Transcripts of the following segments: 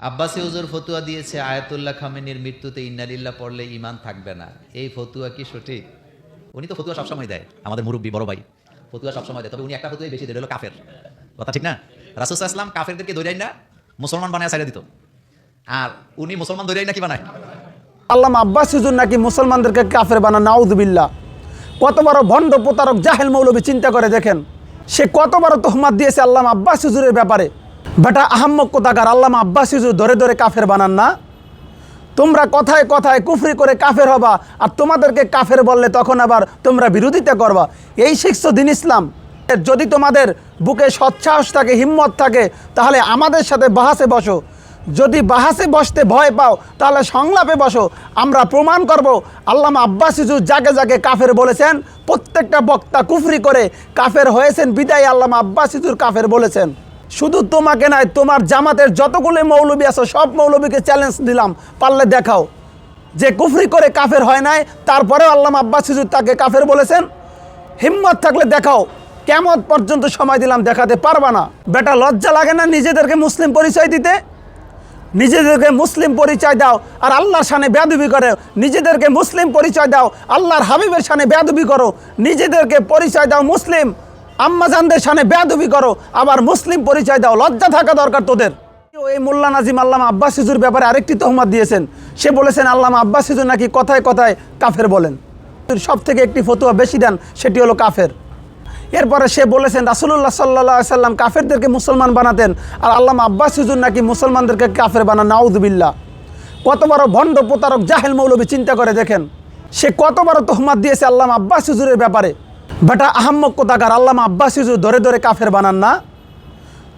আব্বাসী হুজুর ফতুয়া দিয়েছে আয়াতুল্লাহ খামেনির মৃত্যুতে ইন্নালিল্লাহ পড়লে ঈমান থাকবে না। এই ফতুয়া কি সঠিক? উনি তো ফতুয়া সবসময় দেয়, আমাদের মুরব্বী বড় ভাই ফতুয়া সবসময় দেয়, তবে উনি একটা ফতুয়াই বেশি দেয়, হলো কাফের কথা, ঠিক না? রাসূল সাল্লাল্লাহু আলাইহি ওয়াসাল্লাম কাফেরদেরকে ধরেই না মুসলমান বানায় ছাইড়া দিত, আর উনি মুসলমান ধরেই না কি বানায়? আল্লামা আব্বাস হুজুর নাকি মুসলমানদেরকে কাফের বানায়, নাউযুবিল্লাহ। কত বড় ভণ্ড প্রতারক জাহেল মৌলবী, চিন্তা করে দেখেন সে কত বড় তোহমাত দিয়েছে আল্লামা আব্বাস হুজুরের ব্যাপারে। বেটা আহাম্মক কোথাকার, আল্লামা আব্বাস হুজুর ধরে ধরে কাফের বানান না। তোমরা কথায় কথায় কুফরি করে কাফের হবা, আর তোমাদেরকে কাফের বললে তখন আবার তোমরা বিরোধিতা করবা। এই শিখছো দিন ইসলাম। যদি তোমাদের বুকে সৎসাহস থাকে, হিম্মত থাকে, তাহলে আমাদের সাথে বাহাসে বসো। যদি বাহাসে বসতে ভয় পাও তাহলে সংলাপে বসো। আমরা প্রমাণ করব আল্লামা আব্বাস হুজুর যাকে যাকে কাফের বলেছেন প্রত্যেকটা বক্তা কুফরি করে কাফের হয়েছেন, বিদায় আল্লামা আব্বাস হুজুর কাফের বলেছেন। শুধু তোমাকে নয়, তোমার জামাতের যতগুলো মৌলবী আছে সব মৌলবীকে চ্যালেঞ্জ দিলাম, পারলে দেখাও যে কুফরি করে কাফের হয় নাই, তারপরেও আল্লামা আব্বাস হুজুর তাকে কাফের বলেছেন। হিম্মত থাকলে দেখাও, কিয়ামত পর্যন্ত সময় দিলাম, দেখাতে পারবা না। বেটা লজ্জা লাগে না নিজেদেরকে মুসলিম পরিচয় দিতে? নিজেদেরকে মুসলিম পরিচয় দাও আর আল্লাহর শানে বেয়াদবি করো। নিজেদেরকে মুসলিম পরিচয় দাও, আল্লাহর হাবিবের শানে বেয়াদবি করো। নিজেদেরকে পরিচয় দাও মুসলিম, আম্মাজানদের শানে বেয়াদবি করো, আবার মুসলিম পরিচয় দাও। লজ্জা থাকা দরকার তোদের। এই মোল্লা নাজিম আল্লামা আব্বাস হুজুর ব্যাপারে আরেকটি তহমত দিয়েছেন। সে বলেছেন আল্লামা আব্বাস হুজুর নাকি কথায় কথায় কাফের বলেন। সব থেকে একটি ফতুয়া বেশি দেন, সেটি হলো কাফের। এরপরে সে বলেছেন রাসূলুল্লাহ সাল্লাল্লাহু আলাইহি সাল্লাম কাফেরদেরকে মুসলমান বানাতেন, আর আল্লামা আব্বাস হুজুর নাকি মুসলমানদেরকে কাফের বানান, নাউযুবিল্লাহ। কত বড় ভণ্ড প্রতারক জাহেল মৌলবী, চিন্তা করে দেখেন সে কত বড় তোহমাত দিয়েছে আল্লামা আব্বাস হুজুরের ব্যাপারে। বেটা আহাম্মক কোথাকার, আল্লামা আব্বাস হুজুর ধরে ধরে কাফের বানান না।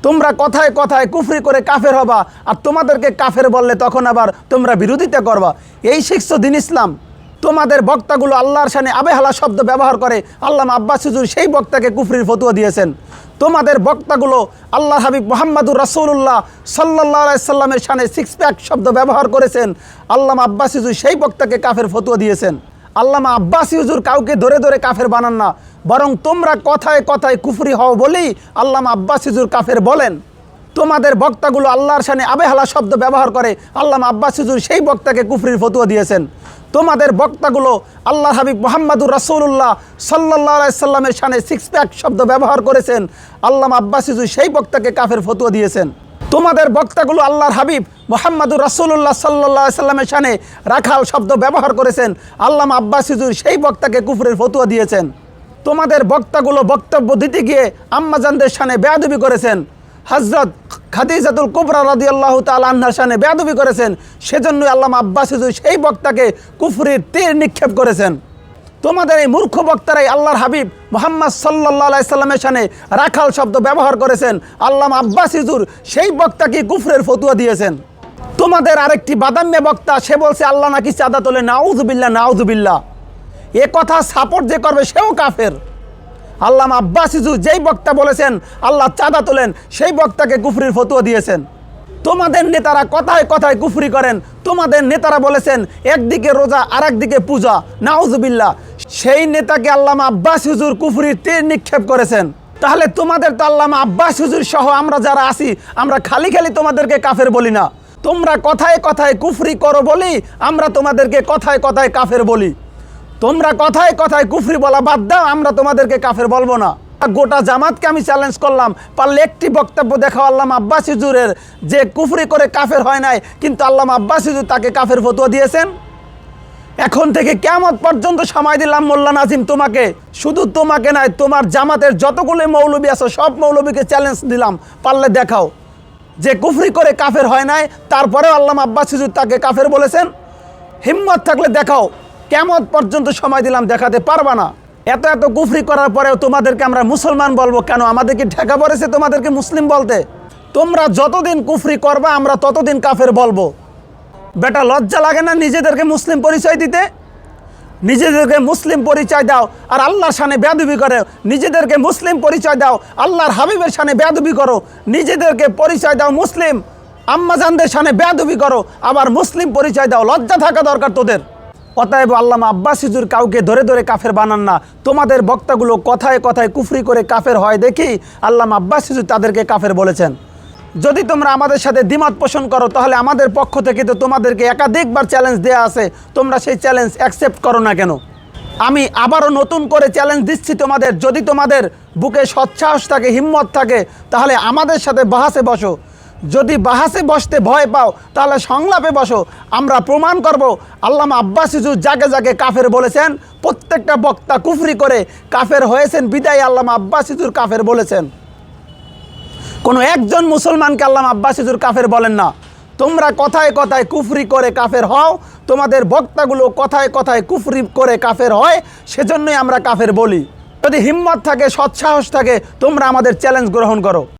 তোমরা কথায় কথায় কুফরি করে কাফের হবা, আর তোমাদেরকে কাফের বললে তখন আবার তোমরা বিরোধিতা করবা। এই শিখছো দিন ইসলাম। তোমাদের বক্তাগুলো আল্লাহর শানে আবেহালা শব্দ ব্যবহার করে, আল্লামা আব্বাস হুজুর সেই বক্তাকে কুফরির ফতুয়া দিয়েছেন। তোমাদের বক্তাগুলো আল্লাহর হাবিব মুহাম্মদুর রাসূলুল্লাহ সাল্লাল্লাহু আলাইহি সাল্লামের শানে সিক্স প্যাক শব্দ ব্যবহার করেছেন, আল্লামা আব্বাস হুজুর সেই বক্তাকে কাফের ফতুয়া দিয়েছেন। আল্লামা আব্বাস হুজুর কাউকে ধরে ধরে কাফের বানান না, বরং তোমরা কথায় কথায় কুফরি হও বলেই আল্লামা আব্বাস হুজুর কাফের বলেন। তোমাদের বক্তাগুলো আল্লাহর শানে আবেহালা শব্দ ব্যবহার করে, আল্লামা আব্বাস হুজুর সেই বক্তাকে কুফরির ফতুয়া দিয়েছেন। তোমাদের বক্তাগুলো আল্লাহ হাবিব মুহাম্মদুর রাসূলুল্লাহ সাল্লাল্লাহু আলাইহি সাল্লামের শানে সিক্স প্যাক শব্দ ব্যবহার করেছেন, আল্লামা আব্বাস হুজুর সেই বক্তাকে কাফের ফতুয়া দিয়েছেন। তোমাদের বক্তাগুলো আল্লাহর হাবিব মুহাম্মদুর রাসূলুল্লাহ সাল্লাল্লাহু আলাইহি সাল্লামের শানে রাখাল শব্দ ব্যবহার করেছেন, আল্লামা আব্বাস হুজুর সেই বক্তাকে কুফরের ফতুয়া দিয়েছেন। তোমাদের বক্তাগুলো বক্তব্য দিতে গিয়ে আম্মাজানদের শানে বেয়াদবি করেছেন, হযরত খাদিজাতুল কুবরা রাদিয়াল্লাহু তাআলা আনহার শানে বেয়াদবি করেছেন, সেজন্য আল্লামা আব্বাস হুজুর সেই বক্তাকে কুফরির তীর নিক্ষেপ করেছেন। তোমাদের এই মূর্খ বক্তারাই আল্লাহর হাবিব মুহাম্মদ সাল্লাল্লাহু আলাইহি সাল্লামের শানে রাখাল শব্দ ব্যবহার করেছেন, আল্লামা আব্বাস হুজুর সেই বক্তাকে কুফরের ফতুয়া দিয়েছেন। তোমাদের আরেকটি বাদাম্যা বক্তা, সে বলছে আল্লাহ নাকি চাঁদা তোলে, নাউযুবিল্লাহ নাউযুবিল্লাহ। এ কথা সাপোর্ট যে করবে সেও কাফের। আল্লামা আব্বাস হুজুর যেই বক্তা বলেছেন আল্লাহ চাঁদা তোলেন, সেই বক্তাকে কুফরির ফতুয়া দিয়েছেন। তোমাদের নেতারা কথায় কথায় কুফরি করেন। তোমাদের নেতারা বলেছেন একদিকে রোজা আর একদিকে পূজা, নাউযুবিল্লাহ। সেই নেতাকে আল্লামা আব্বাস হুজুর কুফরির তীর নিক্ষেপ করেছেন। তাহলে তোমাদের তো আল্লামা আব্বাস হুজুর সহ আমরা যারা আছি, আমরা খালি খালি তোমাদেরকে কাফের বলি না। তোমরা কথায় কথায় কুফরি করো বলি আমরা তোমাদেরকে কথায় কথায় কাফের বলি। তোমরা কথায় কথায় কুফরি বলা বাদ দাও, আমরা তোমাদেরকে কাফের বলবো না। গোটা জামাতকে আমি চ্যালেঞ্জ করলাম, পারলে একটি বক্তব্য দেখাও আল্লামা আব্বাস হুজুরের যে কুফরি করে কাফের হয় নাই, কিন্তু আল্লামা আব্বাস হুজুর তাকে কাফের ফতুয়া দিয়েছেন। এখন থেকে কিয়ামত পর্যন্ত সময় দিলাম মোল্লা নাজিম তোমাকে, শুধু তোমাকে নয়, তোমার জামাতের যতগুলো মৌলবী আছে সব মৌলবীকে চ্যালেঞ্জ দিলাম, পারলে দেখাও যে কুফরি করে কাফের হয় নাই, তারপরেও আল্লামা আব্বাস হুজুর তাকে কাফের বলেছেন। হিম্মত থাকলে দেখাও, কিয়ামত পর্যন্ত সময় দিলাম, দেখাতে পারবা না। এত এত কুফরি করার পরেও তোমাদেরকে আমরা মুসলমান বলবো কেন? আমাদেরকে ঠেকা পড়েছে তোমাদেরকে মুসলিম বলতে? তোমরা যতদিন কুফরি করবা আমরা ততদিন কাফের বলবো। বেটা লজ্জা লাগে না নিজেদেরকে মুসলিম পরিচয় দিতে? নিজেদেরকে মুসলিম পরিচয় দাও আর আল্লাহর শানে বেয়াদবি করো। নিজেদেরকে মুসলিম পরিচয় দাও, আল্লাহর হাবিবের শানে বেয়াদবি করো। নিজেদেরকে পরিচয় দাও মুসলিম, আম্মাজানদের শানে বেয়াদবি করো, আবার মুসলিম পরিচয় দাও। লজ্জা থাকা দরকার তোদের। অতএব আল্লামা আব্বাস হুজুর কাউকে ধরে ধরে কাফের বানান না। তোমাদের বক্তাগুলো কথায় কথায় কুফরি করে কাফের হয় দেখি আল্লামা আব্বাস হুজুর তাদেরকে কাফের বলেছেন। যদি তোমরা আমাদের সাথে দ্বিমত পোষণ করো তাহলে আমাদের পক্ষ থেকে তো তোমাদেরকে একাধিকবার চ্যালেঞ্জ দেওয়া আছে, তোমরা সেই চ্যালেঞ্জ অ্যাকসেপ্ট করো না কেন? আমি আবারও নতুন করে চ্যালেঞ্জ দিচ্ছি তোমাদের, যদি তোমাদের বুকে সৎসাহস থাকে, হিম্মত থাকে, তাহলে আমাদের সাথে বাহাসে বসো। যদি বাহাসে বসতে ভয় পাও তাহলে সংলাপে বসো। আমরা প্রমাণ করব আল্লামা আব্বাস হুজুর যাকে যাকে কাফের বলেছেন প্রত্যেকটা বক্তা কুফরি করে কাফের হয়েছেন, বিদায় আল্লামা আব্বাস হুজুর কাফের বলেছেন। কোনো একজন মুসলমানকে আল্লামা আব্বাস হুজুর কাফের বলেন না। তোমরা কথায় কথায় কুফরি করে কাফের হও, তোমাদের বক্তাগুলো কথায় কথায় কুফরি করে কাফের হয়, সেজন্যই আমরা কাফের বলি। যদি হিম্মত থাকে, সৎসাহস থাকে, তোমরা আমাদের চ্যালেঞ্জ গ্রহণ করো।